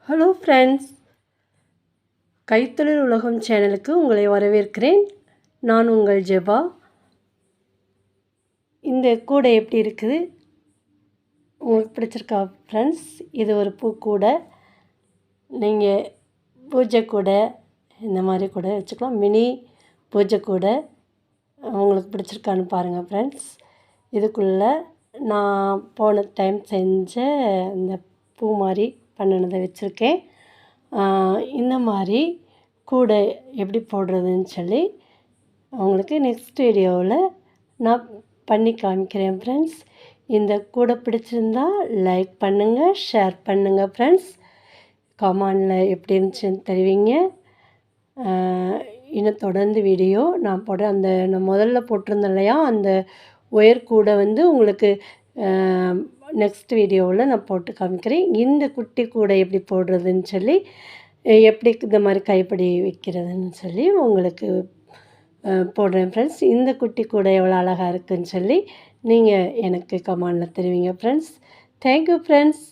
Hello friends, கைத்தொழில் உலகம் சேனலுக்கு உங்களை வரவேற்கிறேன். நான் உங்கள் ஜெபா. இந்த கூடை எப்படி இருக்குது, உங்களுக்கு பிடிச்சிருக்கா ஃப்ரெண்ட்ஸ்? இது ஒரு பூக்கூடை. நீங்கள் பூஜை கூடை இந்த மாதிரி கூட வச்சுக்கலாம். மினி பூஜை கூடை உங்களுக்கு பிடிச்சிருக்கான்னு பாருங்கள் ஃப்ரெண்ட்ஸ். இதுக்குள்ளே நான் போன டைம் செஞ்ச இந்த பூ மாதிரி பண்ணினதை வச்சுருக்கேன். இந்த மாதிரி கூடை எப்படி போடுறதுன்னு சொல்லி உங்களுக்கு நெக்ஸ்ட் வீடியோவில் நான் பண்ணி காமிக்கிறேன் ஃப்ரெண்ட்ஸ். இந்த கூடை பிடிச்சிருந்தா லைக் பண்ணுங்கள், ஷேர் பண்ணுங்கள் ஃப்ரெண்ட்ஸ். கமெண்டில் எப்படி இருந்துச்சுன்னு தெரிவிங்க. இன்னும் தொடர்ந்து வீடியோ நான் போடுறேன். நான் முதல்ல போட்டிருந்தேன் இல்லையா, அந்த ஒயர் கூடை உங்களுக்கு நெக்ஸ்ட் வீடியோவில் நான் போட்டு காமிக்கிறேன். இந்த குட்டி கூடை எப்படி போடுறதுன்னு சொல்லி, எப்படி இந்த மாதிரி கைப்பிடி வைக்கிறதுன்னு சொல்லி உங்களுக்கு போடுறேன் ஃப்ரெண்ட்ஸ். இந்த குட்டி கூடை எவ்வளோ அழகாக இருக்குதுன்னு சொல்லி நீங்கள் எனக்கு கமெண்டில் தெரிவிங்க ஃப்ரெண்ட்ஸ். Thank you friends.